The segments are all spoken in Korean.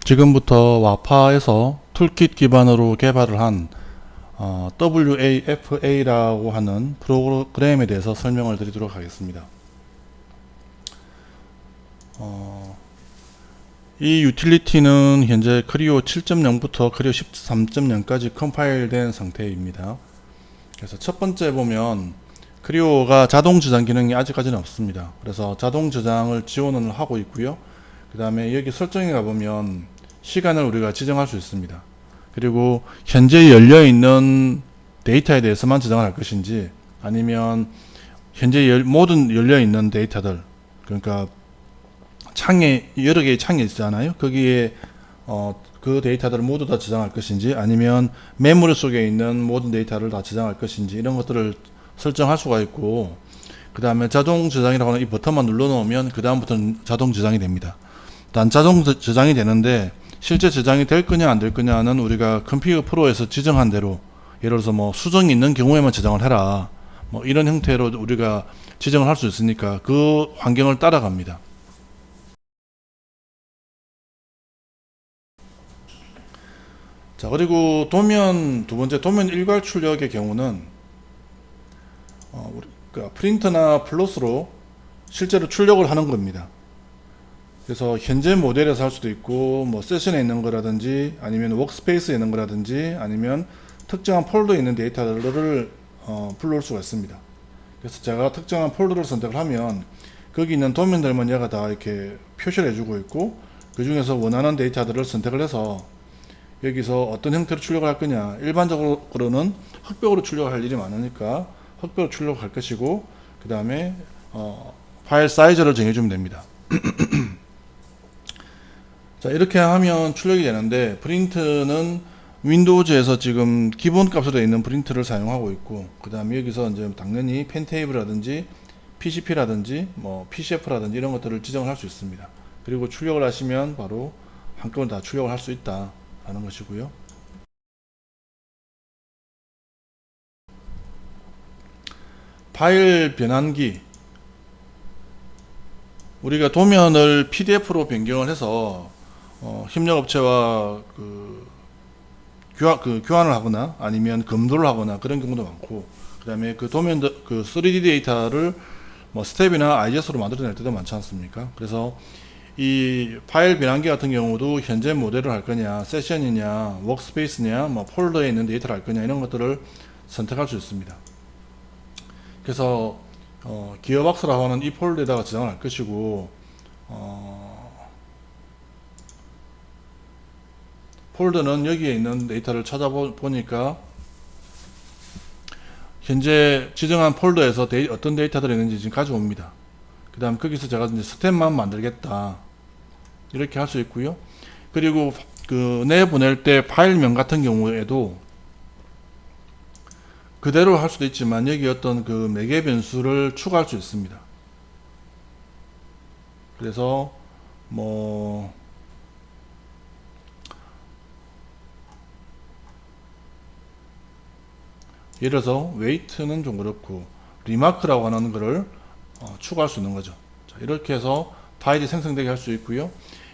지금부터 와파에서 툴킷 기반으로 개발을 한 WAFA라고 하는 프로그램에 대해서 설명을 드리도록 하겠습니다. 이 유틸리티는 현재 크리오 7.0부터 크리오 13.0까지 컴파일된 상태입니다. 그래서 첫 번째 보면 크리오가 자동 저장 기능이 아직까지는 없습니다. 그래서 자동 저장을 지원을 하고 있고요. 그 다음에 여기 설정에 가보면 시간을 우리가 지정할 수 있습니다. 그리고 현재 열려있는 데이터에 대해서만 저장을 할 것인지, 아니면 현재 모든 열려있는 데이터들, 그러니까 창에 여러 개의 창이 있잖아요. 거기에 그 데이터들을 모두 다 저장할 것인지, 아니면 메모리 속에 있는 모든 데이터를 다 저장할 것인지, 이런 것들을 설정할 수가 있고, 그 다음에 자동 저장이라고 하는 이 버튼만 눌러 놓으면 그 다음부터는 자동 저장이 됩니다. 단 자동 저장이 되는데 실제 저장이 될 거냐 안 될 거냐는 우리가 컴피그 프로에서 지정한 대로, 예를 들어서 뭐 수정이 있는 경우에만 저장을 해라, 뭐 이런 형태로 우리가 지정을 할 수 있으니까 그 환경을 따라갑니다. 자, 그리고 두 번째 도면 일괄 출력의 경우는 우리가 프린트나 플롯으로 실제로 출력을 하는 겁니다. 그래서 현재 모델에서 할 수도 있고, 뭐 세션에 있는 거라든지, 아니면 워크스페이스에 있는 거라든지, 아니면 특정한 폴더에 있는 데이터들을 불러올 수가 있습니다. 그래서 제가 특정한 폴더를 선택을 하면 거기 있는 도면들만 얘가 다 이렇게 표시를 해주고 있고, 그 중에서 원하는 데이터들을 선택을 해서 여기서 어떤 형태로 출력을 할 거냐, 일반적으로는 흑백으로 출력을 할 일이 많으니까 흑백으로 출력을 할 것이고, 그 다음에 파일 사이즈를 정해주면 됩니다. 자, 이렇게 하면 출력이 되는데, 프린트는 윈도우즈에서 지금 기본 값으로 되어 있는 프린트를 사용하고 있고, 그 다음에 여기서 이제 당연히 펜테이블이라든지 PCP라든지 뭐 PCF라든지 이런 것들을 지정을 할 수 있습니다. 그리고 출력을 하시면 바로 한꺼번에 다 출력을 할 수 있다 라는 것이고요. 파일 변환기, 우리가 도면을 PDF로 변경을 해서 협력업체와 교환을 하거나 아니면 검도를 하거나 그런 경우도 많고, 그 다음에 그 도면 그 3D 데이터를 뭐 스텝이나 IGS로 만들어낼 때도 많지 않습니까? 그래서 이 파일 변환기 같은 경우도 현재 모델을 할 거냐, 세션이냐, 워크스페이스냐, 뭐 폴더에 있는 데이터를 할 거냐, 이런 것들을 선택할 수 있습니다. 그래서 기어박스라고 하는 이 폴더에다가 저장을 할 것이고, 폴더는 여기에 있는 데이터를 찾아보니까 현재 지정한 폴더에서 어떤 데이터들이 있는지 지금 가져옵니다. 그 다음 거기서 제가 이제 스텝만 만들겠다 이렇게 할 수 있고요. 그리고 내보낼 때 파일명 같은 경우에도 그대로 할 수도 있지만 여기 어떤 매개 변수를 추가할 수 있습니다. 그래서 뭐 예를 들어서 weight는 좀 그렇고 remark라고 하는 거를 추가할 수 있는 거죠. 자, 이렇게 해서 파일이 생성되게 할 수 있고요.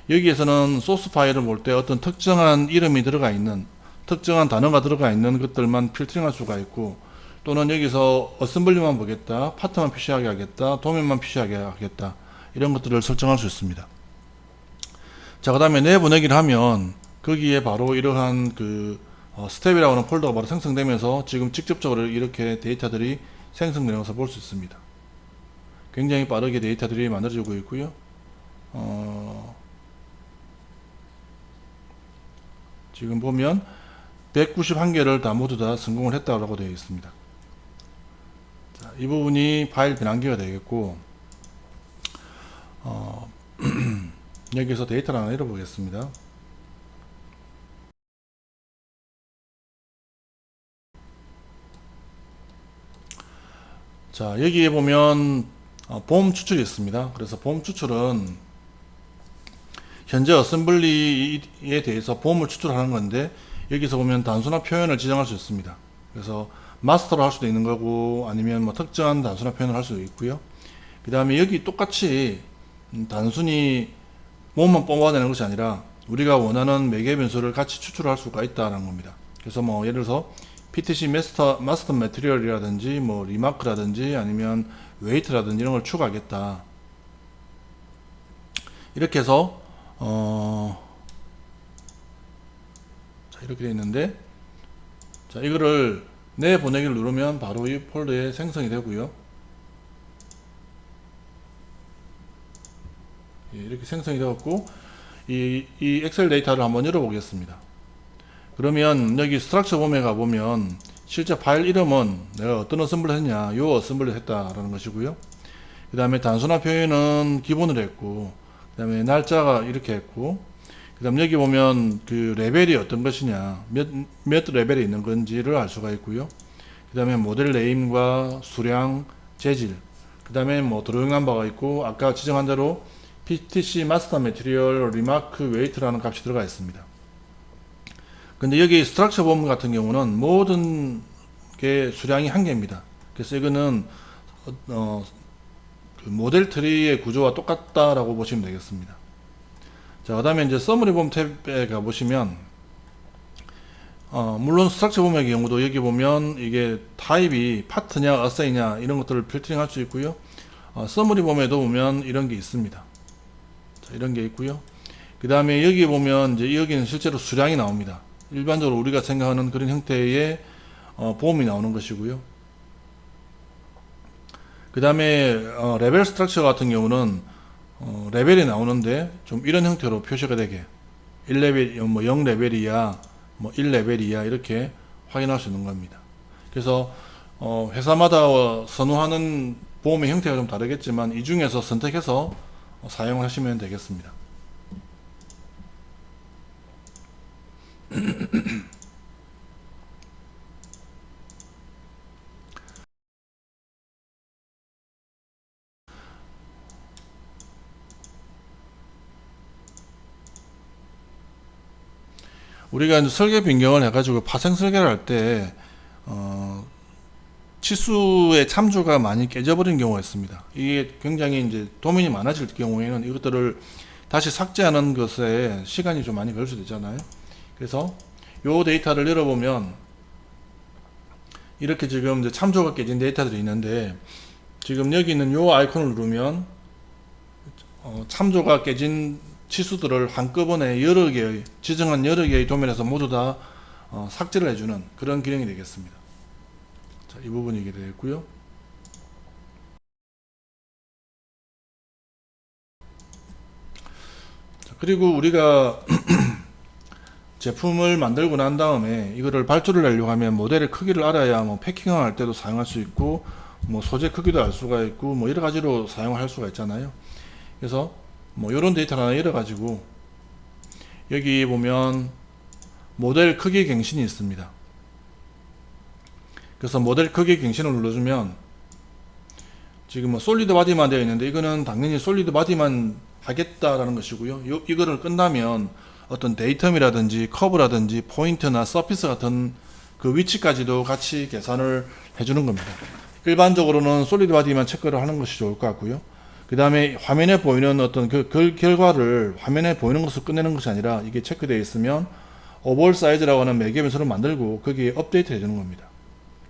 여기에서는 소스 파일을 볼 때 어떤 특정한 이름이 들어가 있는, 특정한 단어가 들어가 있는 것들만 필터링 할 수가 있고, 또는 여기서 어셈블리만 보겠다, 파트만 표시하게 하겠다, 도면만 표시하게 하겠다, 이런 것들을 설정할 수 있습니다. 자, 그 다음에 내보내기를 하면 거기에 바로 이러한 스텝이라고 하는 폴더가 바로 생성되면서 지금 직접적으로 이렇게 데이터들이 생성되는 것을 볼 수 있습니다. 굉장히 빠르게 데이터들이 만들어지고 있고요. 지금 보면 191개를 다 모두 다 성공을 했다고 되어 있습니다. 자, 이 부분이 파일 변환기가 되겠고, 여기서 데이터를 하나 읽어보겠습니다. 자, 여기에 보면 봄 추출이 있습니다. 그래서 봄 추출은 현재 어셈블리에 대해서 봄을 추출하는 건데, 여기서 보면 단순화 표현을 지정할 수 있습니다. 그래서 마스터로 할 수도 있는 거고, 아니면 뭐 특정한 단순화 표현을 할 수도 있고요. 그 다음에 여기 똑같이 단순히 봄만 뽑아내는 것이 아니라 우리가 원하는 매개 변수를 같이 추출할 수가 있다는 겁니다. 그래서 뭐 예를 들어서 PTC 마스터 매트리얼이라든지 뭐 리마크라든지 아니면 웨이트라든지 이런 걸 추가하겠다. 이렇게 해서 자, 이렇게 되어 있는데, 자, 이거를 내보내기를 누르면 바로 이 폴더에 생성이 되고요. 예, 이렇게 생성이 되었고, 이 엑셀 데이터를 한번 열어보겠습니다. 그러면 여기 스트럭처 봄에 가보면 실제 파일 이름은 내가 어떤 어셈블을 했냐, 요 어셈블을 했다라는 것이고요. 그 다음에 단순화 표현은 기본으로 했고, 그 다음에 날짜가 이렇게 했고, 그 다음 여기 보면 그 레벨이 어떤 것이냐, 몇 레벨이 있는 건지를 알 수가 있고요. 그 다음에 모델 네임과 수량, 재질, 그 다음에 뭐 드로잉 넘버가 있고, 아까 지정한 대로 PTC 마스터 매트리얼 리마크 웨이트라는 값이 들어가 있습니다. 근데 여기 스트럭처 봄 같은 경우는 모든 게 수량이 한 개입니다. 그래서 이거는 그 모델 트리의 구조와 똑같다라고 보시면 되겠습니다. 자, 그 다음에 이제 서머리 봄 탭에 가보시면 물론 스트럭처 봄의 경우도 여기 보면 이게 타입이 파트냐 어세이냐 이런 것들을 필터링 할 수 있고요. 서머리 봄에도 보면 이런 게 있습니다. 자, 이런 게 있고요. 그 다음에 여기 보면 이제 여기는 실제로 수량이 나옵니다. 일반적으로 우리가 생각하는 그런 형태의 봄이 나오는 것이고요. 그 다음에 레벨 스트럭처 같은 경우는 레벨이 나오는데 좀 이런 형태로 표시가 되게 1레벨, 뭐 0레벨이야, 뭐 1레벨이야 이렇게 확인할 수 있는 겁니다. 그래서 회사마다 선호하는 보험의 형태가 좀 다르겠지만 이 중에서 선택해서 사용하시면 되겠습니다. 우리가 이제 설계 변경을 해가지고 파생 설계를 할 때, 치수의 참조가 많이 깨져버린 경우가 있습니다. 이게 굉장히 이제 도면이 많아질 경우에는 이것들을 다시 삭제하는 것에 시간이 좀 많이 걸릴 수도 있잖아요. 그래서 요 데이터를 열어보면 이렇게 지금 이제 참조가 깨진 데이터들이 있는데, 지금 여기 있는 요 아이콘을 누르면 참조가 깨진 치수들을 한꺼번에 여러 개의 지정한 여러 개의 도면에서 모두 다 삭제를 해주는 그런 기능이 되겠습니다. 자, 이 부분이 이게 되겠고요. 자, 그리고 우리가 제품을 만들고 난 다음에 이거를 발주를 내려고 하면 모델의 크기를 알아야 뭐 패킹할 때도 사용할 수 있고, 뭐 소재 크기도 알 수가 있고, 뭐 여러 가지로 사용할 수가 있잖아요. 그래서 뭐 이런 데이터를 하나 열어가지고 여기 보면 모델 크기 갱신이 있습니다. 그래서 모델 크기 갱신을 눌러주면 지금 뭐 솔리드 바디만 되어 있는데 이거는 당연히 솔리드 바디만 하겠다라는 것이고요. 이거를 끝나면 어떤 데이텀이라든지 커브라든지 포인트나 서피스 같은 그 위치까지도 같이 계산을 해주는 겁니다. 일반적으로는 솔리드 바디만 체크를 하는 것이 좋을 것 같고요. 그 다음에 화면에 보이는 어떤 그 결과를 화면에 보이는 것을 끝내는 것이 아니라 이게 체크되어 있으면 오버올 사이즈라고 하는 매개 변수를 만들고 거기에 업데이트 해주는 겁니다.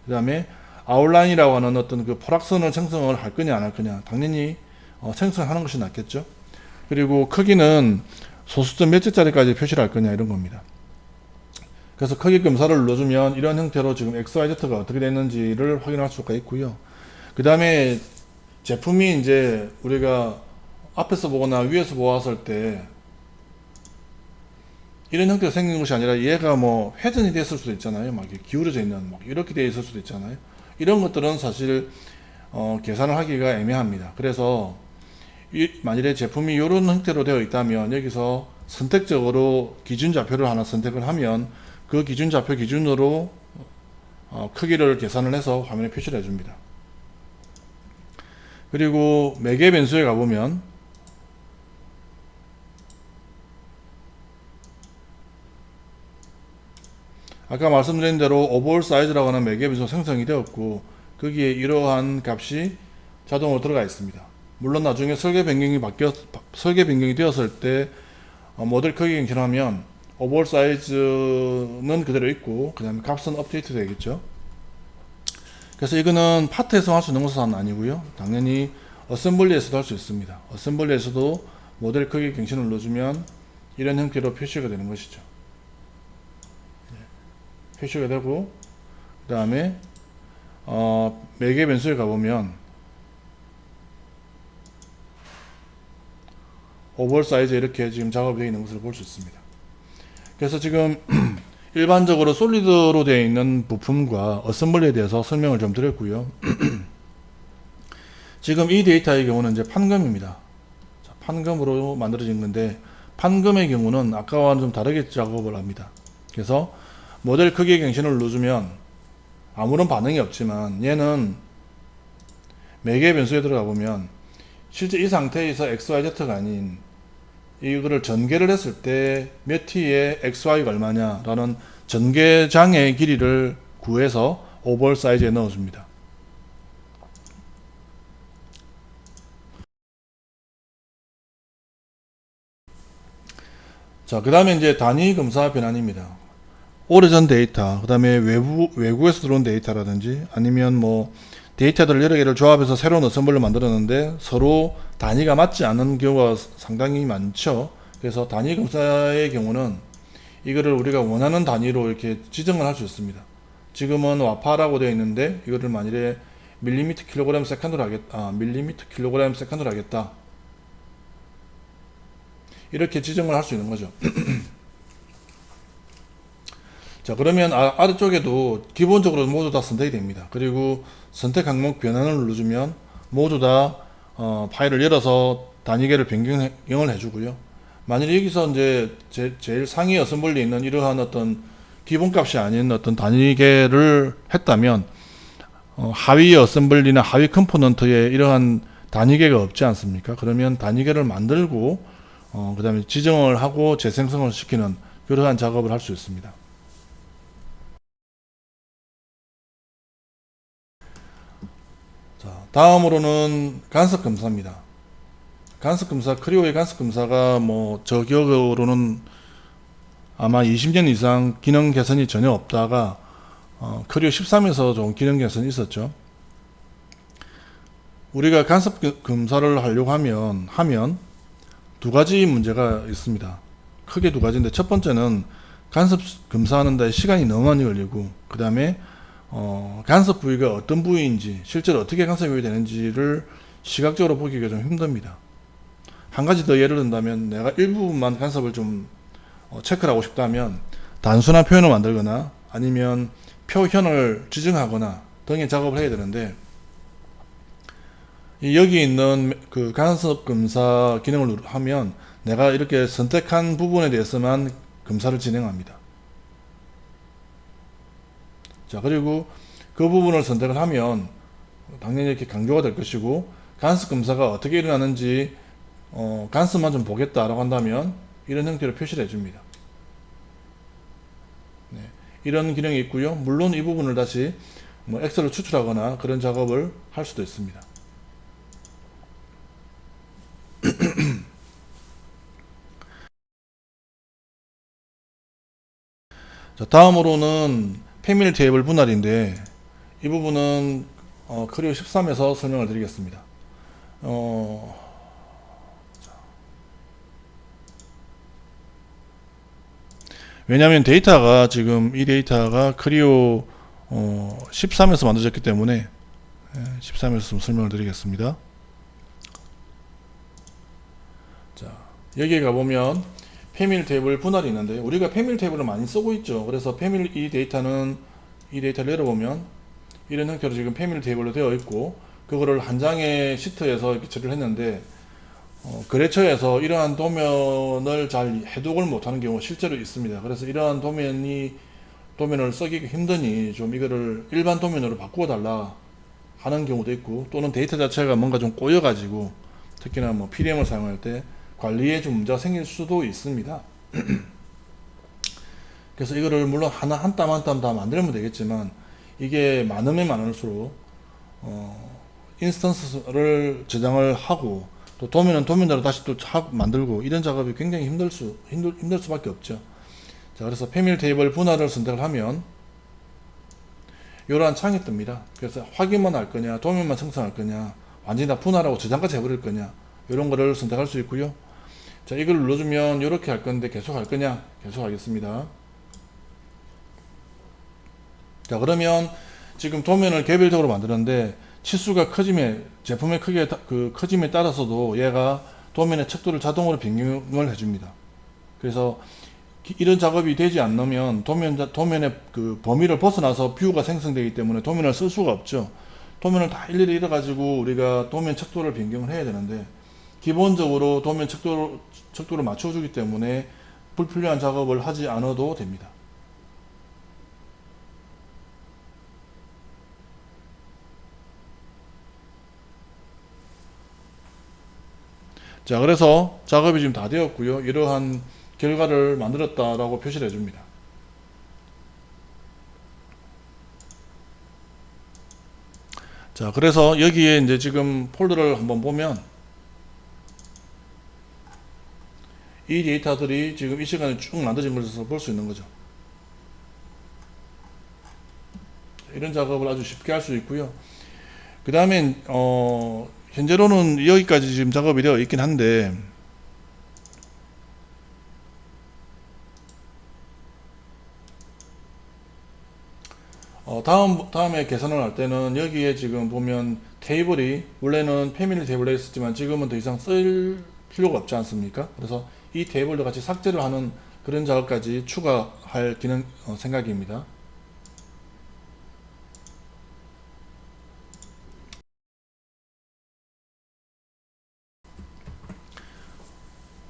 그 다음에 아웃라인이라고 하는 어떤 그 포락선을 생성을 할 거냐 안 할 거냐, 당연히 생성하는 것이 낫겠죠. 그리고 크기는 소수점 몇 개짜리까지 표시를 할 거냐 이런 겁니다. 그래서 크기 검사를 눌러주면 이런 형태로 지금 XYZ가 어떻게 됐는지를 확인할 수가 있고요. 그 다음에 제품이 이제 우리가 앞에서 보거나 위에서 보았을 때 이런 형태가 생긴 것이 아니라 얘가 뭐 회전이 됐을 수도 있잖아요. 막 기울어져 있는 막 이렇게 되어 있을 수도 있잖아요. 이런 것들은 사실 계산을 하기가 애매합니다. 그래서 만일에 제품이 이런 형태로 되어 있다면 여기서 선택적으로 기준 좌표를 하나 선택을 하면 그 기준 좌표 기준으로 크기를 계산을 해서 화면에 표시를 해줍니다. 그리고 매개 변수에 가보면 아까 말씀드린 대로 오버올 사이즈라고 하는 매개 변수가 생성이 되었고 거기에 이러한 값이 자동으로 들어가 있습니다. 물론 나중에 설계 변경이 되었을 때 모델 크기 갱신하면 오버올 사이즈는 그대로 있고 그 다음에 값은 업데이트 되겠죠. 그래서 이거는 파트에서 할 수 있는 것은 아니고요. 당연히 어셈블리에서도 할 수 있습니다. 어셈블리에서도 모델 크기 갱신을 눌러주면 이런 형태로 표시가 되는 것이죠. 표시가 되고 그 다음에 매개 변수에 가보면 오버올 사이즈 이렇게 지금 작업이 되어 있는 것을 볼 수 있습니다. 그래서 지금 일반적으로 솔리드로 되어 있는 부품과 어셈블리에 대해서 설명을 좀 드렸고요. 지금 이 데이터의 경우는 이제 판금입니다. 자, 판금으로 만들어진 건데 판금의 경우는 아까와는 좀 다르게 작업을 합니다. 그래서 모델 크기 갱신을 눌러주면 아무런 반응이 없지만 얘는 매개 변수에 들어가 보면 실제 이 상태에서 XYZ가 아닌 이거를 전개를 했을 때 몇 T에 XY가 얼마냐라는 전개장의 길이를 구해서 오버올 사이즈에 넣어줍니다. 자, 그 다음에 이제 단위 검사 변환입니다. 오래전 데이터, 그 다음에 외국에서 들어온 데이터라든지 아니면 뭐 데이터들 여러 개를 조합해서 새로운 어셈블리를 만들었는데 서로 단위가 맞지 않는 경우가 상당히 많죠. 그래서 단위 검사의 경우는 이거를 우리가 원하는 단위로 이렇게 지정을 할 수 있습니다. 지금은 와파라고 되어 있는데 이거를 만일에 밀리미터 킬로그램 세컨드로 하겠다. 밀리미터 킬로그램 세컨드로 하겠다. 이렇게 지정을 할 수 있는 거죠. 자, 그러면 아래쪽에도 기본적으로 모두 다 선택이 됩니다. 그리고 선택 항목 변환을 눌러주면 모두 다 파일을 열어서 단위계를 변경을 해주고요. 만일 여기서 이제 제일 상위 어셈블리에 있는 이러한 어떤 기본값이 아닌 어떤 단위계를 했다면 하위 어셈블리나 하위 컴포넌트에 이러한 단위계가 없지 않습니까? 그러면 단위계를 만들고 그 다음에 지정을 하고 재생성을 시키는 그러한 작업을 할 수 있습니다. 자, 다음으로는 간섭 검사입니다. 간섭 검사, 크리오의 간섭 검사가 뭐 저 기억으로는 아마 20년 이상 기능 개선이 전혀 없다가 크리오 13에서 좀 기능 개선이 있었죠. 우리가 간섭 검사를 하려고 하면 두 가지 문제가 있습니다. 크게 두 가지인데 첫 번째는 간섭 검사하는데 시간이 너무 많이 걸리고 그 다음에 간섭 부위가 어떤 부위인지 실제로 어떻게 간섭이 되는지를 시각적으로 보기가 좀 힘듭니다. 한 가지 더 예를 든다면 내가 일부분만 간섭을 좀 체크를 하고 싶다면 단순한 표현을 만들거나 아니면 표현을 지정하거나 등의 작업을 해야 되는데 여기 있는 그 간섭 검사 기능을 하면 내가 이렇게 선택한 부분에 대해서만 검사를 진행합니다. 자, 그리고 그 부분을 선택을 하면 당연히 이렇게 강조가 될 것이고 간섭 검사가 어떻게 일어나는지 간섭만 좀 보겠다라고 한다면 이런 형태로 표시를 해줍니다. 네, 이런 기능이 있고요. 물론 이 부분을 다시 뭐 엑셀을 추출하거나 그런 작업을 할 수도 있습니다. 자, 다음으로는 패밀리 테이블 분할인데 이 부분은 크리오 13에서 설명을 드리겠습니다. 왜냐하면 데이터가 지금 이 데이터가 크리오 13에서 만들어졌기 때문에 13에서 좀 설명을 드리겠습니다. 자, 여기에 가보면 패밀리 테이블 분할이 있는데 우리가 패밀리 테이블을 많이 쓰고 있죠. 그래서 패밀리 이 데이터를 열어보면 이런 형태로 지금 패밀리 테이블로 되어 있고 그거를 한 장의 시트에서 이렇게 처리를 했는데 거래처에서 이러한 도면을 잘 해독을 못하는 경우가 실제로 있습니다. 그래서 이러한 도면을 쓰기가 힘드니 좀 이거를 일반 도면으로 바꾸어 달라 하는 경우도 있고 또는 데이터 자체가 뭔가 좀 꼬여 가지고 특히나 뭐 PDM을 사용할 때 관리에 좀 문제가 생길 수도 있습니다. 그래서 이거를 물론 한 땀 한 땀 다 만들면 되겠지만 이게 많으면 많을수록 인스턴스를 저장을 하고 또 도면은 도면대로 다시 또 만들고 이런 작업이 굉장히 힘들 수밖에 없죠. 자, 그래서 패밀리 테이블 분할을 선택을 하면 이러한 창이 뜹니다. 그래서 확인만 할 거냐, 도면만 생성할 거냐, 완전히 다 분할하고 저장까지 해버릴 거냐, 이런 거를 선택할 수 있고요. 자, 이걸 눌러주면 이렇게 할 건데 계속 할 거냐, 계속 하겠습니다. 자, 그러면 지금 도면을 개별적으로 만드는데 치수가 커지면 제품의 크기에 커짐에 따라서도 얘가 도면의 척도를 자동으로 변경을 해줍니다. 그래서 이런 작업이 되지 않으면 도면의 그 범위를 벗어나서 뷰가 생성되기 때문에 도면을 쓸 수가 없죠. 도면을 다 일일이 이뤄가지고 우리가 도면 척도를 변경을 해야 되는데 기본적으로 도면 척도를 맞춰주기 때문에 불필요한 작업을 하지 않아도 됩니다. 자, 그래서 작업이 지금 다 되었고요. 이러한 결과를 만들었다라고 표시를 해줍니다. 자, 그래서 여기에 이제 지금 폴더를 한번 보면 이 데이터들이 지금 이 시간에 쭉 만들어진 것을 볼 수 있는 거죠. 이런 작업을 아주 쉽게 할 수 있고요. 그 다음에 현재로는 여기까지 지금 작업이 되어 있긴 한데 다음에 계산을 할 때는 여기에 지금 보면 테이블이 원래는 패밀리 테이블에 있었지만 지금은 더 이상 쓸 필요가 없지 않습니까? 그래서 이 테이블도 같이 삭제를 하는 그런 작업까지 추가할 기능 생각입니다.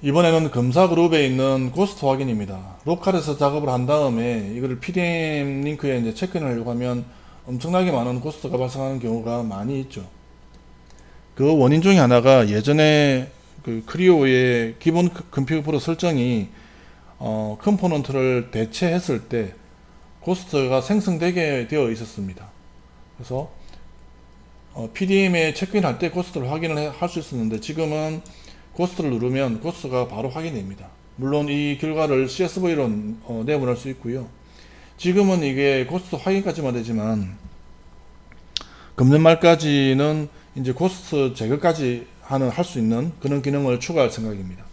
이번에는 검사 그룹에 있는 고스트 확인입니다. 로컬에서 작업을 한 다음에 이거를 PDM 링크에 이제 체크인을 하려고 하면 엄청나게 많은 고스트가 발생하는 경우가 많이 있죠. 그 원인 중에 하나가 예전에 그 크리오의 기본 컴퓨터 프로 설정이 컴포넌트를 대체했을 때 고스트가 생성되게 되어 있었습니다. 그래서 PDM에 체크인 할 때 고스트를 확인을 할 수 있었는데 지금은 고스트를 누르면 고스트가 바로 확인됩니다. 물론 이 결과를 CSV로 내보낼 수 있고요. 지금은 이게 고스트 확인까지만 되지만 금년 말까지는 이제 고스트 제거까지 할 수 있는 그런 기능을 추가할 생각입니다.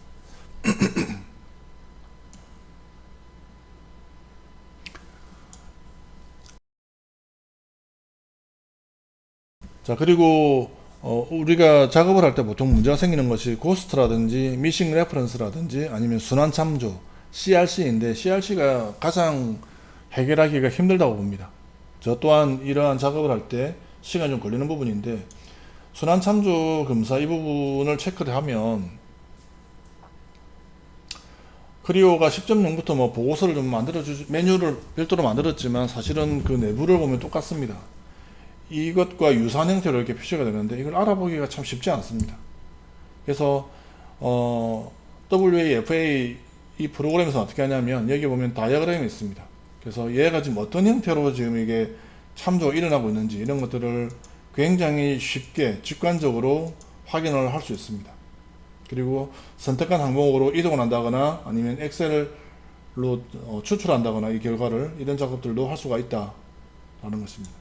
자, 그리고 우리가 작업을 할 때 보통 문제가 생기는 것이 고스트라든지 미싱 레퍼런스라든지 아니면 순환 참조 CRC인데 CRC가 가장 해결하기가 힘들다고 봅니다. 저 또한 이러한 작업을 할 때 시간이 좀 걸리는 부분인데 순환 참조 검사 이 부분을 체크를 하면 크리오가 10.0부터 뭐 보고서를 좀 메뉴를 별도로 만들었지만 사실은 그 내부를 보면 똑같습니다. 이것과 유사한 형태로 이렇게 표시가 되는데 이걸 알아보기가 참 쉽지 않습니다. 그래서 WAFA 이 프로그램에서 어떻게 하냐면 여기 보면 다이어그램이 있습니다. 그래서 얘가 지금 어떤 형태로 지금 이게 참조가 일어나고 있는지 이런 것들을 굉장히 쉽게 직관적으로 확인을 할 수 있습니다. 그리고 선택한 항목으로 이동을 한다거나 아니면 엑셀로 추출한다거나 이 결과를 이런 작업들도 할 수가 있다라는 것입니다.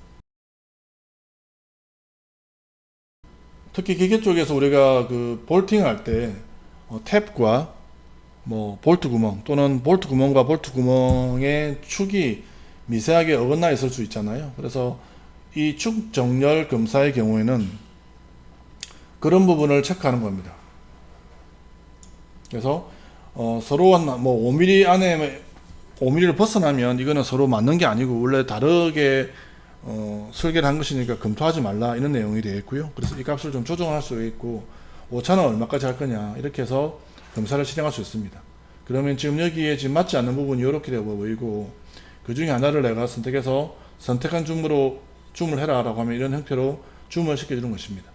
특히 기계 쪽에서 우리가 그 볼팅 할 때 탭과 뭐 볼트 구멍 또는 볼트 구멍과 볼트 구멍의 축이 미세하게 어긋나 있을 수 있잖아요. 그래서 이 축 정렬 검사의 경우에는 그런 부분을 체크하는 겁니다. 그래서 서로 뭐 5mm 안에 5mm를 벗어나면 이거는 서로 맞는 게 아니고 원래 다르게 설계를 한 것이니까 검토하지 말라 이런 내용이 되어 있고요. 그래서 이 값을 좀 조정할 수 있고 오차는 얼마까지 할 거냐 이렇게 해서 검사를 실행할 수 있습니다. 그러면 지금 여기에 지금 맞지 않는 부분이 이렇게 되어 보이고 그 중에 하나를 내가 선택해서 선택한 줌으로 줌을 해라 라고 하면 이런 형태로 줌을 시켜주는 것입니다.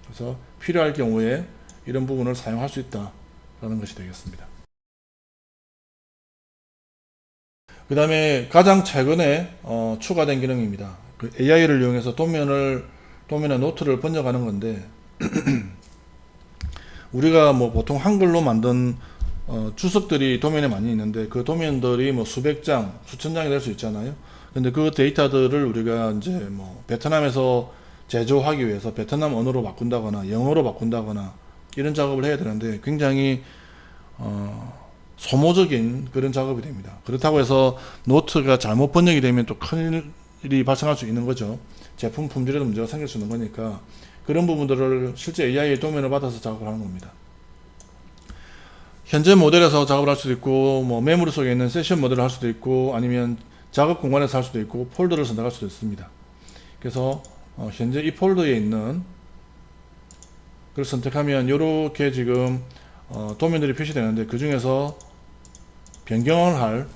그래서 필요할 경우에 이런 부분을 사용할 수 있다 라는 것이 되겠습니다. 그 다음에 가장 최근에 추가된 기능입니다. 그 AI를 이용해서 도면의 노트를 번역하는 건데 우리가 뭐 보통 한글로 만든 주석들이 도면에 많이 있는데 그 도면들이 뭐 수백 장, 수천 장이 될 수 있잖아요. 근데 그 데이터들을 우리가 이제 뭐 베트남에서 제조하기 위해서 베트남 언어로 바꾼다거나 영어로 바꾼다거나 이런 작업을 해야 되는데 굉장히 소모적인 그런 작업이 됩니다. 그렇다고 해서 노트가 잘못 번역이 되면 또 큰일이 발생할 수 있는 거죠. 제품 품질에도 문제가 생길 수 있는 거니까 그런 부분들을 실제 AI의 도면을 받아서 작업을 하는 겁니다. 현재 모델에서 작업을 할 수도 있고 뭐 메모리 속에 있는 세션 모델을 할 수도 있고 아니면 작업 공간에서 할 수도 있고 폴더를 선택할 수도 있습니다. 그래서 현재 이 폴더에 있는 그걸 선택하면 이렇게 지금 도면들이 표시되는데 그 중에서 변경을 할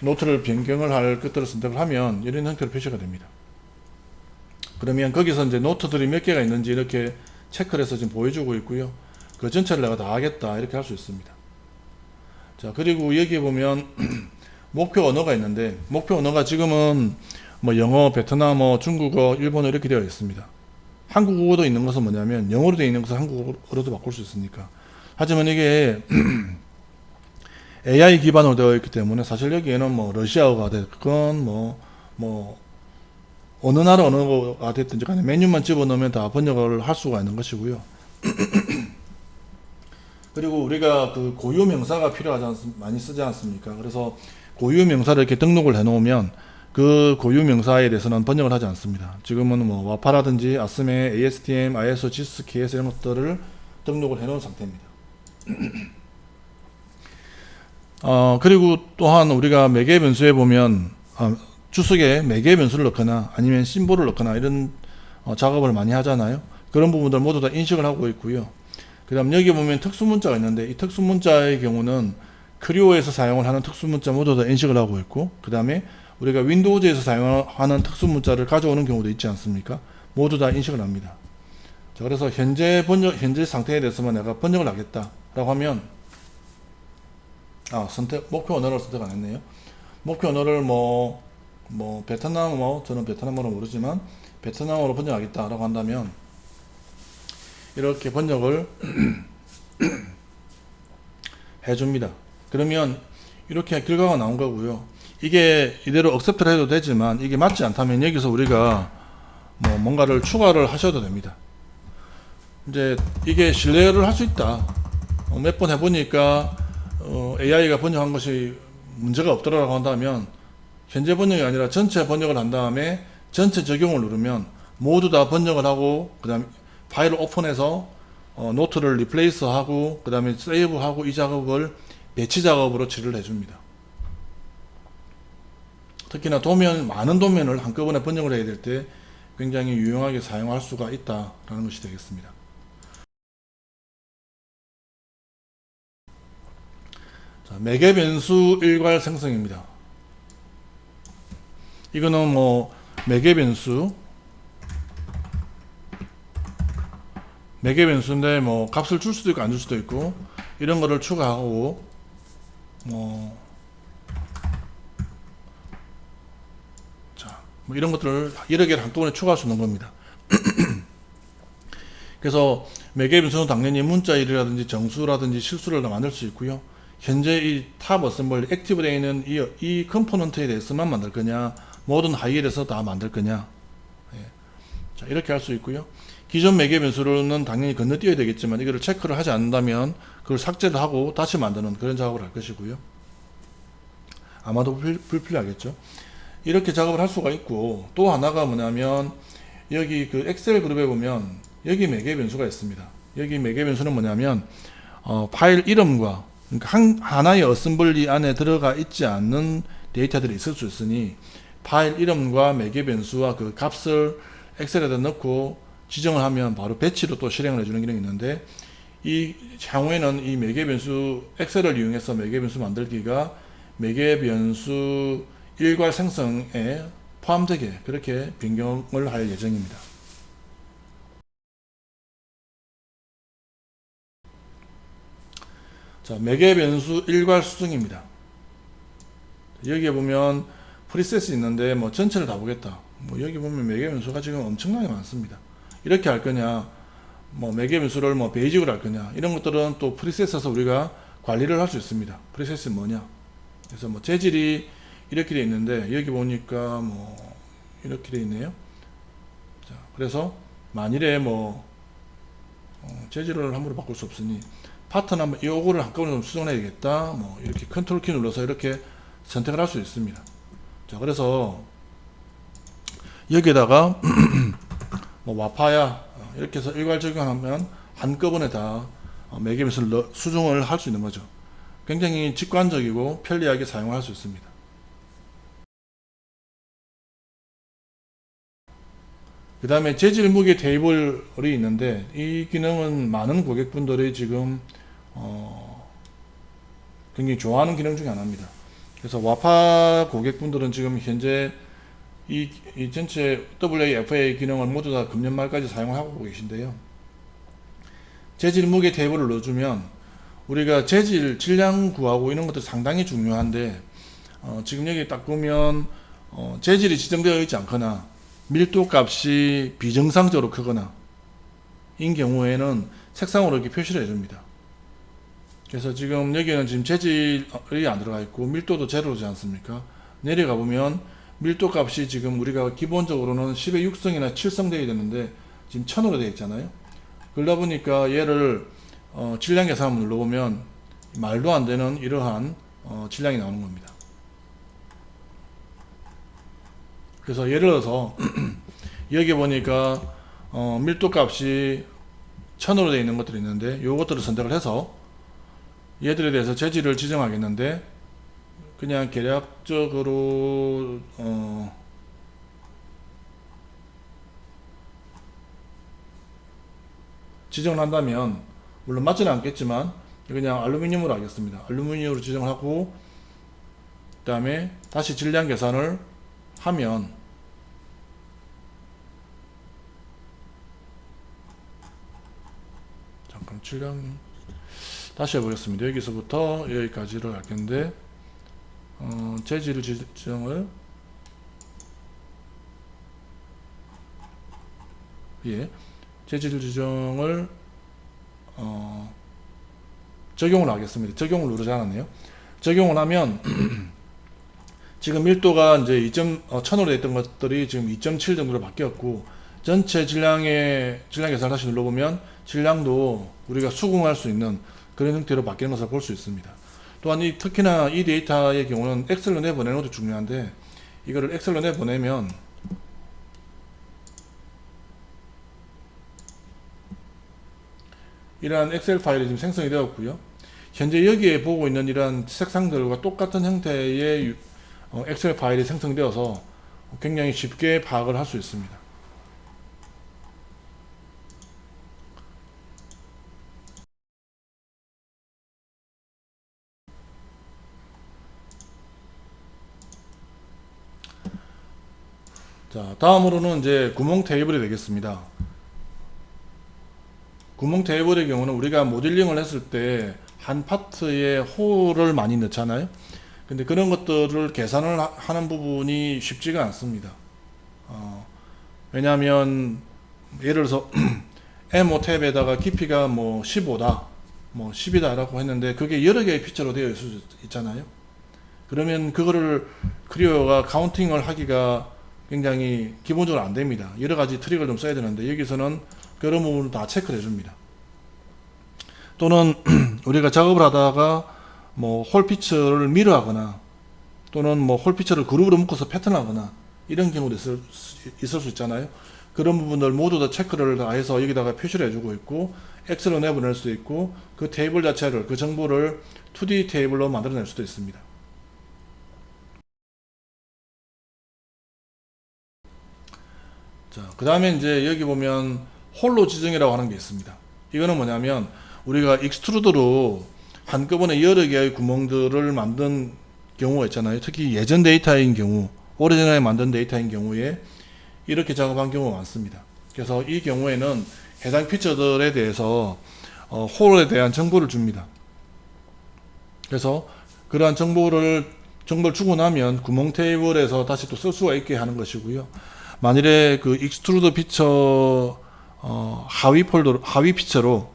노트를 변경을 할 것들을 선택을 하면 이런 형태로 표시가 됩니다. 그러면 거기서 이제 노트들이 몇 개가 있는지 이렇게 체크를 해서 지금 보여주고 있고요. 그 전체를 내가 다 하겠다 이렇게 할 수 있습니다. 자, 그리고 여기에 보면 목표 언어가 있는데 목표 언어가 지금은 뭐 영어, 베트남어, 중국어, 일본어 이렇게 되어 있습니다. 한국어도 있는 것은 뭐냐면 영어로 되어 있는 것을 한국어로도 바꿀 수 있으니까. 하지만 이게 AI 기반으로 되어 있기 때문에 사실 여기에는 뭐 러시아어가 됐건 뭐 어느 나라 언어가 됐든지 간에 메뉴만 집어넣으면 다 번역을 할 수가 있는 것이고요. 그리고 우리가 그 고유 명사가 많이 쓰지 않습니까? 그래서 고유 명사를 이렇게 등록을 해 놓으면 그 고유 명사에 대해서는 번역을 하지 않습니다. 지금은 뭐 와파라든지 아스메, ASTM, ISO, GIS, KS 이런 것들을 등록을 해 놓은 상태입니다. 그리고 또한 우리가 매개 변수에 보면 주석에 매개 변수를 넣거나 아니면 심볼을 넣거나 이런 작업을 많이 하잖아요. 그런 부분들 모두 다 인식을 하고 있고요. 그 다음 여기 보면 특수문자가 있는데 이 특수문자의 경우는 크리오에서 사용을 하는 특수문자 모두 다 인식을 하고 있고 그 다음에 우리가 윈도우즈에서 사용하는 특수문자를 가져오는 경우도 있지 않습니까? 모두 다 인식을 합니다. 자, 그래서 현재 상태에 대해서만 내가 번역을 하겠다라고 하면 목표 언어를 선택 안 했네요. 목표 언어를 베트남어, 저는 베트남어로 모르지만 베트남어로 번역하겠다라고 한다면 이렇게 번역을 해줍니다. 그러면 이렇게 결과가 나온 거고요. 이게 이대로 억셉트를 해도 되지만 이게 맞지 않다면 여기서 우리가 뭔가를 추가를 하셔도 됩니다. 이제 이게 신뢰를 할 수 있다. 몇 번 해보니까 AI가 번역한 것이 문제가 없더라고 한다면 현재 번역이 아니라 전체 번역을 한 다음에 전체 적용을 누르면 모두 다 번역을 하고 그 다음에 파일을 오픈해서 노트를 리플레이스 하고 그 다음에 세이브 하고 이 작업을 배치 작업으로 처리를 해줍니다. 특히나 많은 도면을 한꺼번에 번역을 해야 될 때 굉장히 유용하게 사용할 수가 있다라는 것이 되겠습니다. 자, 매개 변수 일괄 생성입니다. 이거는 매개 변수인데 값을 줄 수도 있고 안 줄 수도 있고 이런 거를 추가하고 이런 것들을 여러 개를 한꺼번에 추가할 수 있는 겁니다. 그래서 매개 변수는 당연히 문자일이라든지 정수라든지 실수를 만들 수 있고요. 현재 이 탑 어셈블리 액티브 되어 있는 이 컴포넌트에 대해서만 만들 거냐, 모든 하이엘에서 다 만들 거냐. 자, 이렇게 할 수 있고요. 기존 매개 변수로는 당연히 건너뛰어야 되겠지만 이거를 체크를 하지 않는다면 그걸 삭제를 하고 다시 만드는 그런 작업을 할 것이고요. 아마도 불필요하겠죠. 이렇게 작업을 할 수가 있고 또 하나가 뭐냐면 여기 그 엑셀 그룹에 보면 여기 매개 변수가 있습니다. 여기 매개 변수는 뭐냐면 파일 이름과 그러니까 하나의 어셈블리 안에 들어가 있지 않는 데이터들이 있을 수 있으니 파일 이름과 매개 변수와 그 값을 엑셀에다 넣고 지정을 하면 바로 배치로 또 실행을 해주는 기능이 있는데 이 향후에는 이 매개 변수 엑셀을 이용해서 매개 변수 만들기가 매개 변수 일괄 생성에 포함되게 그렇게 변경을 할 예정입니다. 자, 매개 변수 일괄 수정입니다. 여기에 보면 프리셋이 있는데 전체를 다 보겠다. 여기 보면 매개 변수가 지금 엄청나게 많습니다. 이렇게 할 거냐, 뭐 매개 변수를 뭐 베이직으로 할 거냐, 이런 것들은 또 프리셋에서 우리가 관리를 할 수 있습니다. 프리셋이 뭐냐. 그래서 뭐 재질이 이렇게 돼 있는데 여기 보니까 뭐 이렇게 돼 있네요. 자, 그래서 만일에 뭐 재질을 함부로 바꿀 수 없으니 파트너 한번 요거를 한꺼번에 좀 수정해야겠다, 뭐 이렇게 컨트롤 키 눌러서 이렇게 선택을 할 수 있습니다. 자, 그래서 여기에다가 뭐 와파야 이렇게 해서 일괄 적용하면 한꺼번에 다 매개 변수를 수정을 할 수 있는 거죠. 굉장히 직관적이고 편리하게 사용할 수 있습니다. 그 다음에 재질 무게 테이블이 있는데 이 기능은 많은 고객분들이 지금 굉장히 좋아하는 기능 중에 하나입니다. 그래서 와파 고객분들은 지금 현재 이 전체 WAFA 기능을 모두 다 금년 말까지 사용을 하고 계신데요. 재질 무게 테이블을 넣어주면 우리가 재질 질량 구하고 이런 것들 상당히 중요한데 지금 여기 딱 보면 재질이 지정되어 있지 않거나 밀도 값이 비정상적으로 크거나 인 경우에는 색상으로 이렇게 표시를 해줍니다. 그래서 지금 여기는 지금 재질이 안 들어가 있고 밀도도 제로지 않습니까? 내려가 보면 밀도 값이 지금 우리가 기본적으로는 10의 6성이나 7성 되어야 되는데 지금 1000으로 되어 있잖아요. 그러다 보니까 얘를 질량 계산을 눌러보면 말도 안 되는 이러한 질량이 나오는 겁니다. 그래서 예를 들어서 여기 보니까 밀도 값이 1000으로 되어 있는 것들이 있는데 요것들을 선택을 해서 얘들에 대해서 재질을 지정하겠는데 그냥 계략적으로 지정을 한다면 물론 맞지는 않겠지만 그냥 알루미늄으로 하겠습니다. 알루미늄으로 지정을 하고 그 다음에 다시 질량 계산을 하면 잠깐 질량 다시 해보겠습니다. 여기서부터 여기까지를 할 건데 재질 지정을 재질 지정을 적용을 하겠습니다. 적용을 누르지 않았네요. 적용을 하면 지금 밀도가 이제 1000으로 됐던 것들이 지금 2.7 정도로 바뀌었고 전체 질량 계산을 다시 눌러보면 질량도 우리가 수긍할 수 있는 그런 형태로 바뀌는 것을 볼 수 있습니다. 또한 특히나 이 데이터의 경우는 엑셀로 내보내는 것도 중요한데 이거를 엑셀로 내보내면 이러한 엑셀 파일이 지금 생성이 되었고요. 현재 여기에 보고 있는 이러한 색상들과 똑같은 형태의 엑셀 파일이 생성되어서 굉장히 쉽게 파악을 할 수 있습니다. 자, 다음으로는 이제 구멍 테이블이 되겠습니다. 구멍 테이블의 경우는 우리가 모델링을 했을 때 한 파트에 홀을 많이 넣잖아요. 근데 그런 것들을 계산을 하는 부분이 쉽지가 않습니다. 왜냐하면 예를 들어서 M5 탭에다가 깊이가 뭐 15다, 뭐 10이다 라고 했는데 그게 여러 개의 피처로 되어 있잖아요. 그러면 그거를 크리오가 카운팅을 하기가 굉장히 기본적으로 안 됩니다. 여러 가지 트릭을 좀 써야 되는데 여기서는 그런 부분을 다 체크를 해줍니다. 또는 우리가 작업을 하다가 뭐 홀 피처를 미러하거나 또는 뭐 홀 피처를 그룹으로 묶어서 패턴하거나 이런 경우도 있을 수 있잖아요. 그런 부분들 모두 다 체크를 다 해서 여기다가 표시를 해주고 있고 엑셀로 내보낼 수도 있고 그 테이블 자체를 그 정보를 2D 테이블로 만들어낼 수도 있습니다. 자, 그 다음에 이제 여기 보면 홀로 지정이라고 하는 게 있습니다. 이거는 뭐냐면 우리가 익스트루더로 한꺼번에 여러 개의 구멍들을 만든 경우가 있잖아요. 특히 예전 데이터인 경우, 오래전에 만든 데이터인 경우에 이렇게 작업한 경우가 많습니다. 그래서 이 경우에는 해당 피처들에 대해서 홀에 대한 정보를 줍니다. 그래서 그러한 정보를 주고 나면 구멍 테이블에서 다시 또 쓸 수가 있게 하는 것이고요. 만일에 그 익스트루더 피처 하위 폴더, 하위 피처로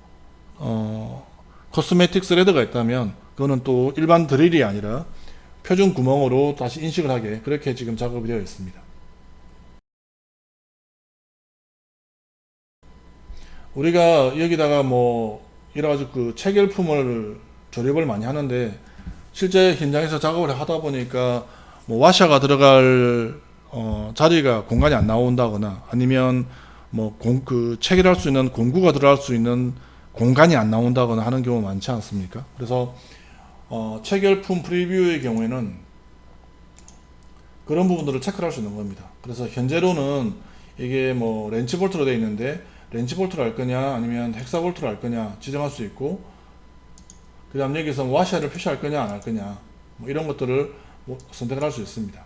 코스메틱 스레드가 있다면 그거는 또 일반 드릴이 아니라 표준 구멍으로 다시 인식을 하게 그렇게 지금 작업이 되어 있습니다. 우리가 여기다가 뭐 여러가지 그 체결품을 조립을 많이 하는데 실제 현장에서 작업을 하다 보니까 뭐 와샤가 들어갈 자리가 공간이 안 나온다거나 아니면 뭐 그 체결할 수 있는 공구가 들어갈 수 있는 공간이 안 나온다거나 하는 경우 많지 않습니까? 그래서 체결품 프리뷰의 경우에는 그런 부분들을 체크를 할 수 있는 겁니다. 그래서 현재로는 이게 뭐 렌치 볼트로 되어 있는데 렌치 볼트로 할 거냐 아니면 헥사 볼트로 할 거냐 지정할 수 있고, 그 다음 여기서 와샤를 표시할 거냐 안 할 거냐 뭐 이런 것들을 뭐 선택을 할 수 있습니다.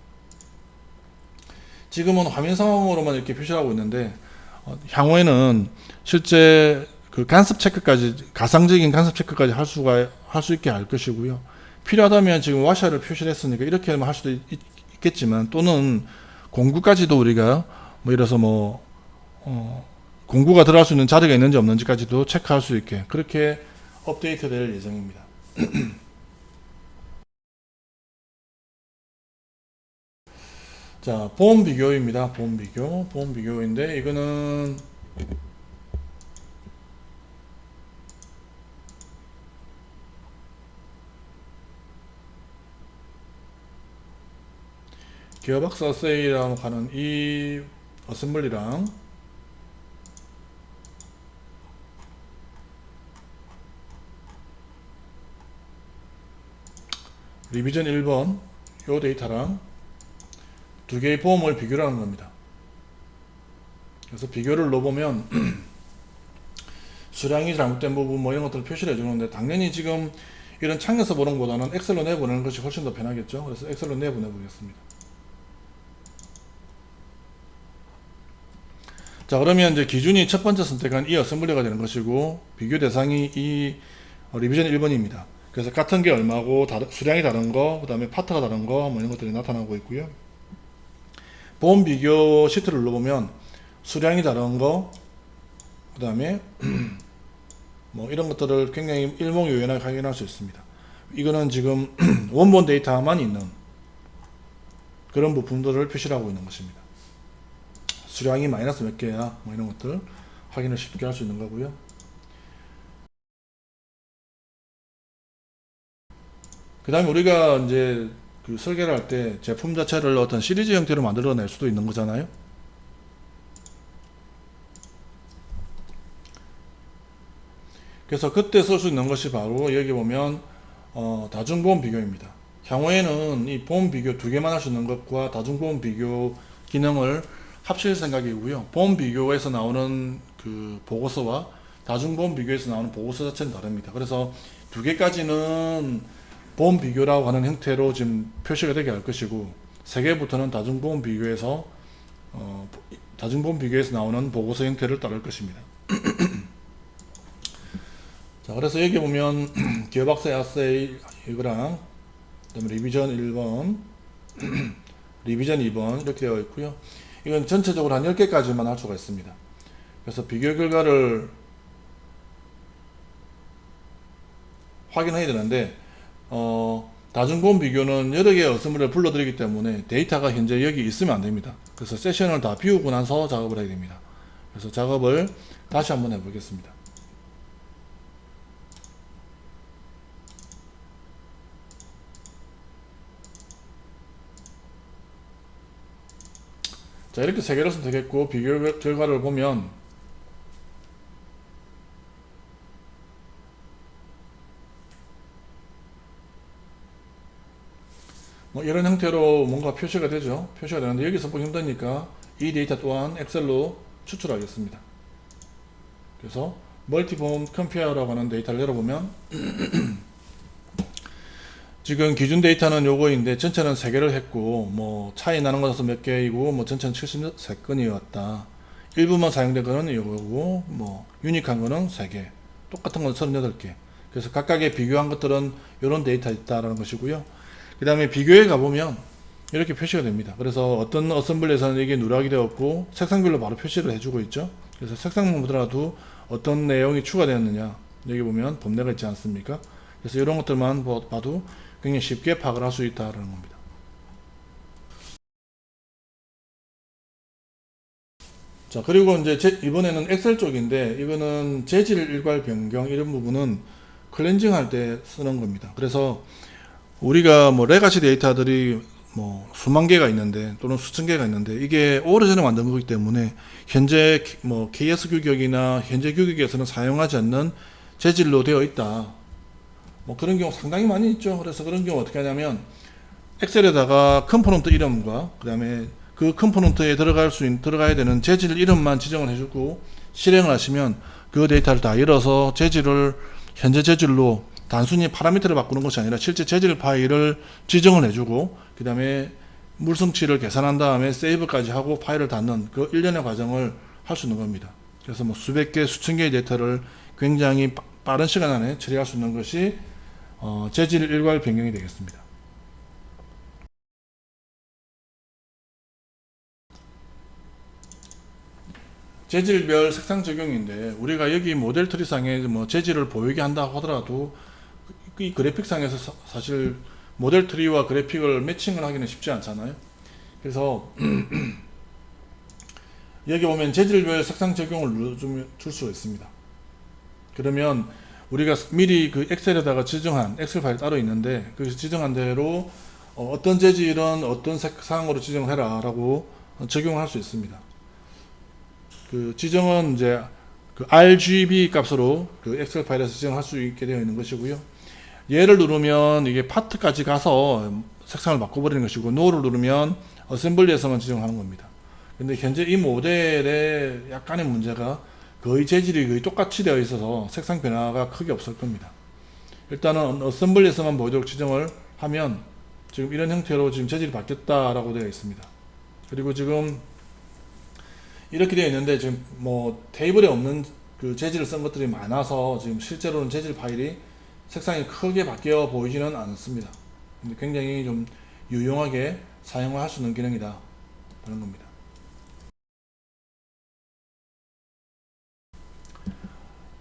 지금은 화면 상황으로만 이렇게 표시를 하고 있는데 향후에는 실제 그 간섭 체크까지, 가상적인 간섭 체크까지 할 수 있게 할 것이고요. 필요하다면 지금 와샤를 표시를 했으니까 이렇게 할 수도 있겠지만, 또는 공구까지도 우리가 뭐 이래서 뭐 공구가 들어갈 수 있는 자리가 있는지 없는지까지도 체크할 수 있게 그렇게 업데이트 될 예정입니다. 자, 보험 비교입니다. 보험 비교인데 이거는 기어박스 어세이라고 하는 이 어셈블리랑 리비전 1번 요 데이터랑 두 개의 보험을 비교를 하는 겁니다. 그래서 비교를 넣어보면 수량이 잘못된 부분 뭐 이런 것들을 표시를 해주는데, 당연히 지금 이런 창에서 보는 것보다는 엑셀로 내보내는 것이 훨씬 더 편하겠죠. 그래서 엑셀로 내보내보겠습니다. 자, 그러면 이제 기준이 첫 번째 선택한 이 어셈블리가 되는 것이고, 비교 대상이 이 리비전 1번입니다. 그래서 같은 게 얼마고 수량이 다른 거, 그 다음에 파트가 다른 거 뭐 이런 것들이 나타나고 있고요. 보험 비교 시트를 눌러보면 수량이 다른 거, 그 다음에 뭐 이런 것들을 굉장히 일목요연하게 확인할 수 있습니다. 이거는 지금 원본 데이터만 있는 그런 부품들을 표시를 하고 있는 것입니다. 수량이 마이너스 몇 개야 뭐 이런 것들 확인을 쉽게 할 수 있는 거고요. 그 다음에 우리가 이제 그 설계를 할 때 제품 자체를 어떤 시리즈 형태로 만들어낼 수도 있는 거잖아요. 그래서 그때 쓸 수 있는 것이 바로 여기 보면 다중보험 비교입니다. 향후에는 이 보험 비교 두 개만 할 수 있는 것과 다중보험 비교 기능을 합칠 생각이고요. 보험 비교에서 나오는 그 보고서와 다중보험 비교에서 나오는 보고서 자체는 다릅니다. 그래서 두 개까지는 보험 비교라고 하는 형태로 지금 표시가 되게 할 것이고, 세 개부터는 다중보험 비교에서 나오는 보고서 형태를 따를 것입니다. 자, 그래서 여기 보면 기어박스 아세이 이거랑 그다음에 리비전 1번, 리비전 2번 이렇게 되어 있고요. 이건 전체적으로 한 10개까지만 할 수가 있습니다. 그래서 비교 결과를 확인해야 되는데 다중보험 비교는 여러 개의 어셈블리를 불러들이기 때문에 데이터가 현재 여기 있으면 안 됩니다. 그래서 세션을 다 비우고 나서 작업을 해야 됩니다. 그래서 작업을 다시 한번 해보겠습니다. 자, 이렇게 세 개를 선택했고 비교 결과를 보면 뭐 이런 형태로 뭔가 표시가 되죠. 표시가 되는데 여기서 보기 힘드니까 이 데이터 또한 엑셀로 추출하겠습니다. 그래서 멀티보험 컴페어라고 하는 데이터를 열어보면 지금 기준 데이터는 요거인데 전체는 3개를 했고 뭐 차이 나는 것은 몇 개이고 뭐 전체는 73건이었다. 일부만 사용된 거는 요거고 뭐 유니크한 거는 3개, 똑같은 건 38개. 그래서 각각의 비교한 것들은 요런 데이터 있다라는 것이고요. 그 다음에 비교에 가보면 이렇게 표시가 됩니다. 그래서 어떤 어셈블리에서는 이게 누락이 되었고 색상별로 바로 표시를 해주고 있죠. 그래서 색상만 보더라도 어떤 내용이 추가되었느냐, 여기 보면 범례가 있지 않습니까? 그래서 이런 것들만 봐도 굉장히 쉽게 파악을 할 수 있다는 겁니다. 자, 그리고 이제 이번에는 엑셀 쪽인데, 이거는 재질 일괄 변경 이런 부분은 클렌징 할 때 쓰는 겁니다. 그래서 우리가 뭐 레가시 데이터들이 뭐 수만 개가 있는데 또는 수천 개가 있는데, 이게 오래전에 만든 거기 때문에 현재 뭐 KS 규격이나 현재 규격에서는 사용하지 않는 재질로 되어 있다, 뭐 그런 경우 상당히 많이 있죠. 그래서 그런 경우 어떻게 하냐면 엑셀에다가 컴포넌트 이름과 그 다음에 그 컴포넌트에 들어가야 되는 재질 이름만 지정을 해주고 실행을 하시면 그 데이터를 다 열어서 재질을 현재 재질로 단순히 파라미터를 바꾸는 것이 아니라 실제 재질 파일을 지정을 해주고 그 다음에 물성치를 계산한 다음에 세이브까지 하고 파일을 닫는 그 일련의 과정을 할 수 있는 겁니다. 그래서 뭐 수백 개, 수천 개의 데이터를 굉장히 빠른 시간 안에 처리할 수 있는 것이 재질 일괄 변경이 되겠습니다. 재질별 색상 적용인데, 우리가 여기 모델 트리상에 뭐 재질을 보이게 한다 하더라도 이 그래픽상에서 사실 모델 트리와 그래픽을 매칭을 하기는 쉽지 않잖아요. 그래서 여기 보면 재질별 색상 적용을 줄 수가 있습니다. 그러면 우리가 미리 그 엑셀에다가 지정한 엑셀 파일 따로 있는데, 그 지정한 대로 어떤 재질은 어떤 색상으로 지정해라 라고 적용할 수 있습니다. 그 지정은 이제 그 RGB 값으로 그 엑셀 파일에서 지정할 수 있게 되어 있는 것이고요. 얘를 누르면 이게 파트까지 가서 색상을 바꿔버리는 것이고, NO를 누르면 어셈블리에서만 지정하는 겁니다. 근데 현재 이 모델에 약간의 문제가 거의 재질이 거의 똑같이 되어 있어서 색상 변화가 크게 없을 겁니다. 일단은 어셈블리에서만 보이도록 지정을 하면 지금 이런 형태로 지금 재질이 바뀌었다라고 되어 있습니다. 그리고 지금 이렇게 되어 있는데 지금 뭐 테이블에 없는 그 재질을 쓴 것들이 많아서 지금 실제로는 재질 파일이 색상이 크게 바뀌어 보이지는 않습니다. 근데 굉장히 좀 유용하게 사용을 할 수 있는 기능이다 라는 겁니다.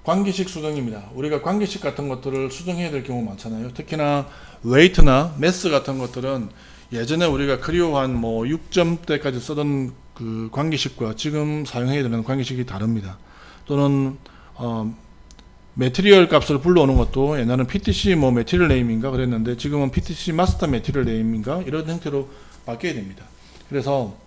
관기식 수정입니다. 우리가 관기식 같은 것들을 수정해야 될 경우 많잖아요. 특히나 웨이트나 매스 같은 것들은 예전에 우리가 크리오한 뭐 6점대까지 쓰던 그 관기식과 지금 사용해야 되는 관기식이 다릅니다. 또는 매트리얼 값을 불러오는 것도 옛날에는 PTC 뭐 매트리얼 네임인가 그랬는데 지금은 PTC 마스터 매트리얼 네임인가 이런 형태로 바뀌어야 됩니다. 그래서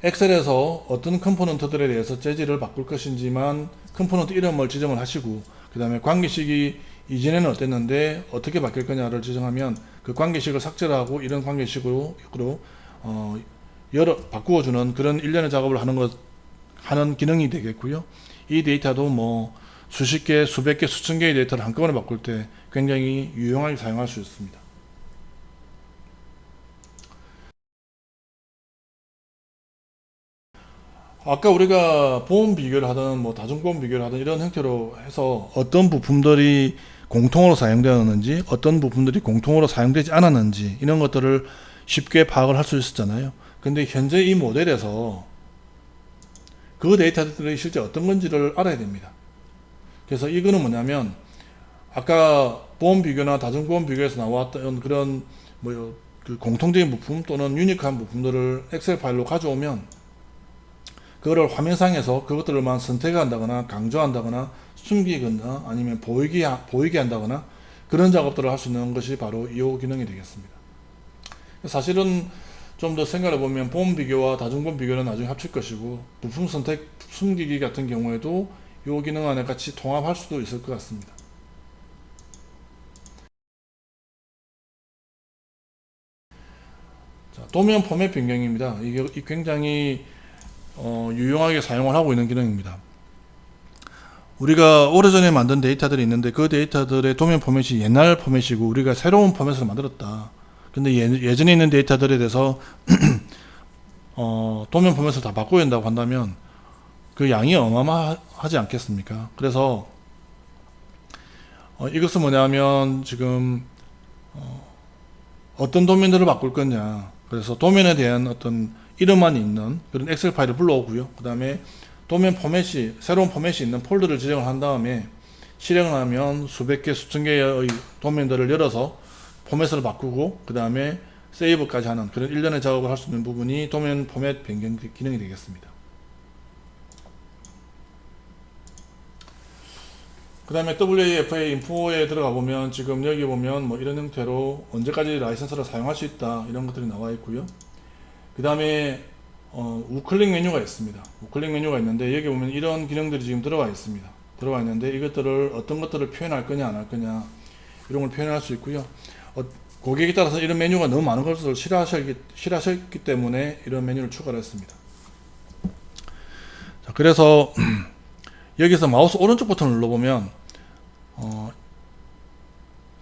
엑셀에서 어떤 컴포넌트들에 대해서 재질을 바꿀 것인지만 컴포넌트 이름을 지정을 하시고, 그 다음에 관계식이 이전에는 어땠는데 어떻게 바뀔 거냐를 지정하면 그 관계식을 삭제를 하고 이런 관계식으로 바꾸어주는 그런 일련의 작업을 하는 기능이 되겠고요. 이 데이터도 뭐 수십 개, 수백 개, 수천 개의 데이터를 한꺼번에 바꿀 때 굉장히 유용하게 사용할 수 있습니다. 아까 우리가 보험 비교를 하든 뭐 다중보험 비교를 하든 이런 형태로 해서 어떤 부품들이 공통으로 사용되었는지 어떤 부품들이 공통으로 사용되지 않았는지 이런 것들을 쉽게 파악을 할 수 있었잖아요. 근데 현재 이 모델에서 그 데이터들이 실제 어떤 건지를 알아야 됩니다. 그래서 이거는 뭐냐면 아까 보험 비교나 다중보험 비교에서 나왔던 그런 그 공통적인 부품 또는 유니크한 부품들을 엑셀 파일로 가져오면 그거를 화면상에서 그것들만 선택한다거나 강조한다거나 숨기거나 아니면 보이게 한다거나 그런 작업들을 할 수 있는 것이 바로 이 기능이 되겠습니다. 사실은 좀 더 생각해 보면 보험 비교와 다중보험 비교는 나중에 합칠 것이고, 부품 선택 숨기기 같은 경우에도 이 기능 안에 같이 통합할 수도 있을 것 같습니다. 자, 도면 포맷 변경입니다. 이게 굉장히 유용하게 사용을 하고 있는 기능입니다. 우리가 오래전에 만든 데이터들이 있는데 그 데이터들의 도면 포맷이 옛날 포맷이고 우리가 새로운 포맷을 만들었다. 근데 예전에 있는 데이터들에 대해서 도면 포맷을 다 바꿔야 된다고 한다면 그 양이 어마어마하지 않겠습니까? 그래서 이것은 뭐냐면 지금 어떤 도면들을 바꿀 거냐. 그래서 도면에 대한 어떤 이름만 있는 그런 엑셀 파일을 불러오고요. 그 다음에 도면 포맷이, 새로운 포맷이 있는 폴더를 지정을 한 다음에 실행을 하면 수백 개, 수천 개의 도면들을 열어서 포맷을 바꾸고 그 다음에 세이브까지 하는 그런 일련의 작업을 할 수 있는 부분이 도면 포맷 변경 기능이 되겠습니다. 그 다음에 WAFA 인포에 들어가 보면 지금 여기 보면 뭐 이런 형태로 언제까지 라이선스를 사용할 수 있다 이런 것들이 나와 있고요. 그 다음에 우클릭 메뉴가 있습니다. 우클릭 메뉴가 있는데 여기 보면 이런 기능들이 지금 들어가 있습니다. 들어가 있는데 이것들을 어떤 것들을 표현할 거냐 안 할 거냐 이런 걸 표현할 수 있고요. 고객에 따라서 이런 메뉴가 너무 많은 것을 싫어하셨기 때문에 이런 메뉴를 추가를 했습니다. 자, 그래서 여기서 마우스 오른쪽 버튼을 눌러보면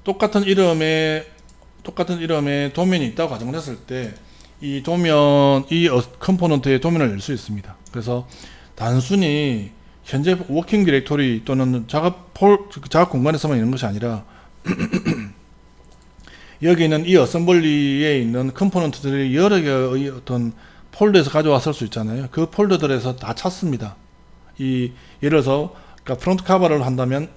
똑같은 이름의 도면이 있다고 가정을 했을 때 이 컴포넌트의 도면을 열 수 있습니다. 그래서 단순히 현재 워킹 디렉토리 또는 작업 공간에서만 있는 것이 아니라 여기 있는 이 어셈블리에 있는 컴포넌트들이 여러 개의 어떤 폴더에서 가져왔을 수 있잖아요. 그 폴더들에서 다 찾습니다. 예를 들어서 그러니까 프론트 커버를 한다면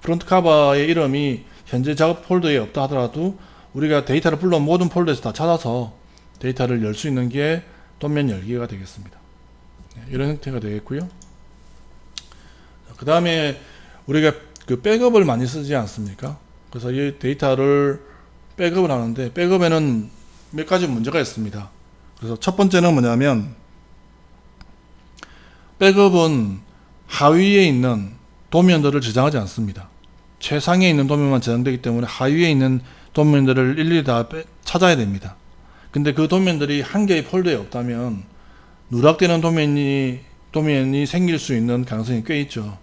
프론트 커버의 이름이 현재 작업 폴더에 없다 하더라도 우리가 데이터를 불러온 모든 폴더에서 다 찾아서 데이터를 열 수 있는 게 도면 열기가 되겠습니다. 이런 형태가 되겠고요. 그 다음에 우리가 그 백업을 많이 쓰지 않습니까? 그래서 이 데이터를 백업을 하는데 백업에는 몇 가지 문제가 있습니다. 그래서 첫 번째는 뭐냐면 백업은 하위에 있는 도면들을 저장하지 않습니다. 최상에 있는 도면만 저장되기 때문에 하위에 있는 도면들을 일일이 다 찾아야 됩니다. 근데 그 도면들이 한 개의 폴더에 없다면 누락되는 도면이 생길 수 있는 가능성이 꽤 있죠.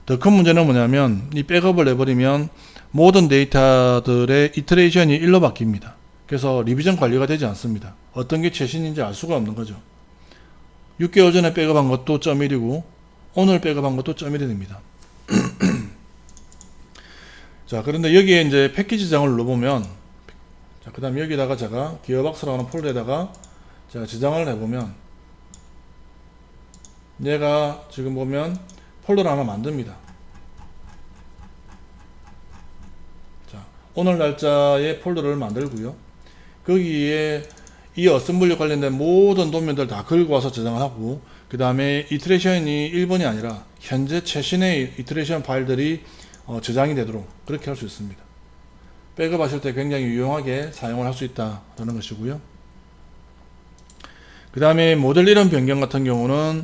더 큰 문제는 뭐냐면 이 백업을 내버리면 모든 데이터들의 이터레이션이 일로 바뀝니다. 그래서 리비전 관리가 되지 않습니다. 어떤 게 최신인지 알 수가 없는 거죠. 6개월 전에 백업한 것도 .1이고 오늘 백업한 것도 .1이 됩니다. 자, 그런데 여기에 이제 패키지 저장을 눌러보면 자, 그 다음 여기다가 제가 기어박스라는 폴더에다가 제가 저장을 해보면 얘가 지금 보면 폴더를 하나 만듭니다. 자, 오늘 날짜의 폴더를 만들고요. 거기에 이 어셈블리 관련된 모든 도면들 다 긁고 와서 저장을 하고 그 다음에 이터레이션이 1번이 아니라 현재 최신의 이터레이션 파일들이 저장이 되도록 그렇게 할 수 있습니다. 백업 하실 때 굉장히 유용하게 사용을 할 수 있다는 것이고요. 그 다음에 모델 이름 변경 같은 경우는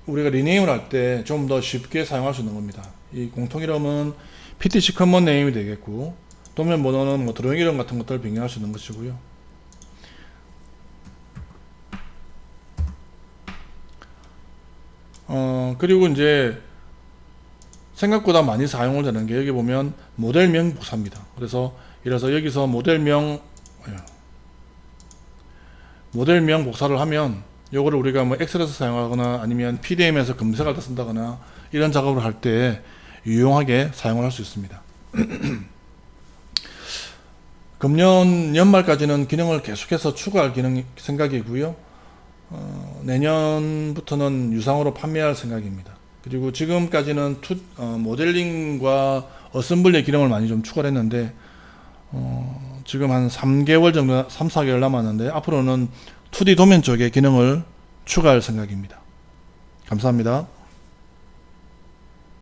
우리가 리네임을 할 때 좀 더 쉽게 사용할 수 있는 겁니다. 이 공통 이름은 PTC 커먼 네임이 되겠고 도면 번호는 뭐 드로잉 이름 같은 것들을 변경할 수 있는 것이고요. 그리고 이제 생각보다 많이 사용을 되는 게 여기 보면 모델명 복사입니다. 그래서 여기서 모델명 복사를 하면 요거를 우리가 뭐 엑셀에서 사용하거나 아니면 PDM에서 검색할 때 쓴다거나 이런 작업을 할 때 유용하게 사용을 할 수 있습니다. 금년 연말까지는 기능을 계속해서 추가할 생각이고요. 내년부터는 유상으로 판매할 생각입니다. 그리고 지금까지는 모델링과 어셈블리 기능을 많이 좀 추가를 했는데 지금 한 3개월 정도 3, 4개월 남았는데 앞으로는 2D 도면 쪽의 기능을 추가할 생각입니다. 감사합니다.